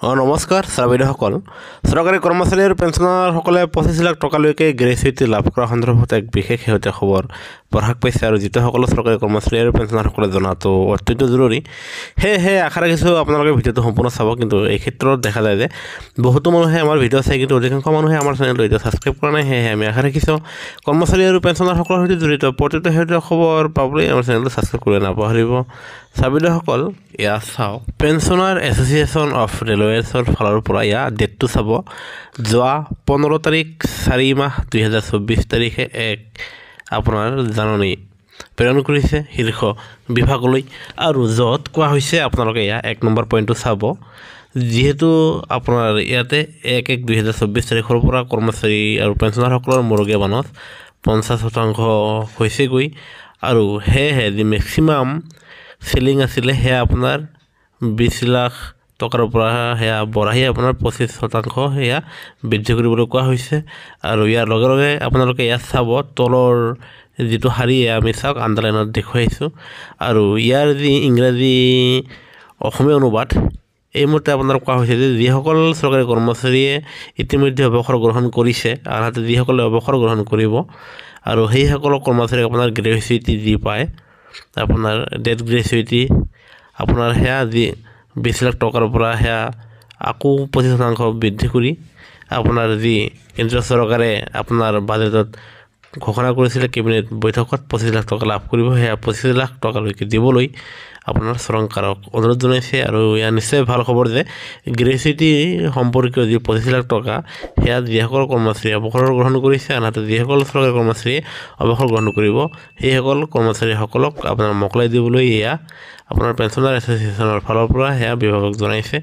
নমস্কাৰ ছাৰবিদেউসকল চৰকাৰী কৰ্মচাৰী আৰু পেঞ্চনাৰসকলে 25 লাখ টকালৈকে গ্ৰেচুইটি লাভ কৰা সন্দৰ্ভত এক বিশেষ শেহতীয়া খবৰ প্ৰকাশ পাইছে আৰু যিটো সকলো চৰকাৰী কৰ্মচাৰী আৰু পেঞ্চনাৰসকলে জনাটো অত্যন্ত জৰুৰী সেয়েহে আশা ৰাখিছোঁ আপোনালোকে ভিডিঅ'টো সম্পূৰ্ণ চাব কিন্তু এই ক্ষেত্ৰত দেখা যায় যে বহুতো মানুহে আমাৰ ভিডিঅ' চাই কিন্তু অধিকাংশ মানুহে আমাৰ চেনেলটো এতিয়া ছাবস্ক্ৰাইব কৰা নাই সেয়েহে আমি আশা ৰাখিছোঁ কৰ্মচাৰী আৰু পেঞ্চনাৰসকলৰ সৈতে জড়িত প্ৰতিটো শেহতীয়া খবৰ পাবলৈ আমাৰ চেনেলটো ছাবস্ক্ৰাইব কৰি নাপাহৰিব ছাৰবিদেউসকল এয়া চাওক পেঞ্চনাৰ এছ'চিয়েশ্যন অফ ৰেলৱেজৰ ফালৰ পৰা এয়া ডেটটো চাব যোৱা 15 তাৰিখ 4 মাহ 2024 তাৰিখে এক আপোনাৰ জাননী প্ৰেৰণ কৰিছে শীৰ্ষ বিভাগলৈ আৰু য'ত কোৱা হৈছে আপোনালোকে এয়া 1 নম্বৰ পইণ্টটো চাব যিহেতু আপোনাৰ ইয়াতে 1/1/2024 তাৰিখৰ পৰা কৰ্মচাৰী আৰু পেঞ্চনাৰসকলৰ মৰগীয়া বানত 50% হৈছেগৈ আৰু সেয়েহে যি মেক্সিমাম সেলিং আছিলে সেয়া আপোনাৰ 20 লাখ টকাৰ পৰা সেয়া বঢ়াই আপোনাৰ 25% সেয়া বৃদ্ধি কৰিবলৈ কোৱা হৈছে আৰু ইয়াৰ লগে লগে আপোনালোকে ইয়াত চাব তলৰ যিটো শাৰী আমি চাওক আণ্ডাৰলাইনত দেখুৱাইছোঁ আৰু ইয়াৰ যি ইংৰাজী অসমীয়া অনুবাদ এই মতে আপোনাৰ কোৱা হৈছে যে যিসকল চৰকাৰী কৰ্মচাৰীয়ে ইতিমধ্যে অৱসৰ গ্ৰহণ কৰিছে আনহাতে যিসকলে অৱসৰ গ্ৰহণ কৰিব আৰু সেইসকল কৰ্মচাৰীক আপোনাৰ গ্ৰেচুইটি যি পায় আপোনাৰ ডেথ গ্ৰেচুইটি আপোনাৰ সেয়া যি 20 লাখ টকাৰ পৰা সেয়া আকৌ 25% বৃদ্ধি কৰি আপোনাৰ যি কেন্দ্ৰীয় চৰকাৰে আপোনাৰ বাজেটত ঘোষণা কৰিছিলে কেবিনেট বৈঠকত 25 লাখ টকা লাভ কৰিব সেয়া 25 লাখ টকালৈকে দিবলৈ আপোনাৰ চৰকাৰক অনুৰোধ জনাইছে আৰু ইয়াৰ নিশ্চয় ভাল খবৰ যে গ্ৰেচুইটি সম্পৰ্কীয় যি 25 লাখ টকা সেয়া যিসকল কৰ্মচাৰীয়ে অৱসৰ গ্ৰহণ কৰিছে আনহাতে যিসকল চৰকাৰী কৰ্মচাৰীয়ে অৱসৰ গ্ৰহণ কৰিব সেইসকল কৰ্মচাৰীসকলক আপোনাৰ মোকলাই দিবলৈ এয়া আপোনাৰ পেঞ্চনাৰ এছ'চিয়েশ্যনৰ ফালৰ পৰা সেয়া বিভাগক জনাইছে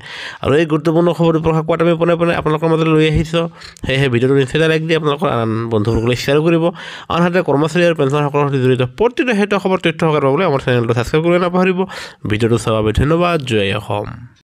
আৰু এই গুৰুত্বপূৰ্ণ খবৰটো প্ৰকাশ কৰাত আমি পোনে পোনে আপোনালোকৰ মাজলৈ লৈ আহিছোঁ সেয়েহে ভিডিঅ'টো নিশ্চয় লাইক দি আপোনালোকৰ আন বন্ধুসকলক শ্বেয়াৰ কৰিব আনহাতে কৰ্মচাৰী আৰু পেঞ্চনাৰসকলৰ সৈতে জড়িত প্ৰতিটো শেহতীয়া খবৰ তথ্য পাবলৈ আমাৰ চেনেলটো ছাবস্ক্ৰাইব কৰি নাপাহৰিব ভিডিঅ'টো চাবৰ বাবে ধন্যবাদ জয় অসম।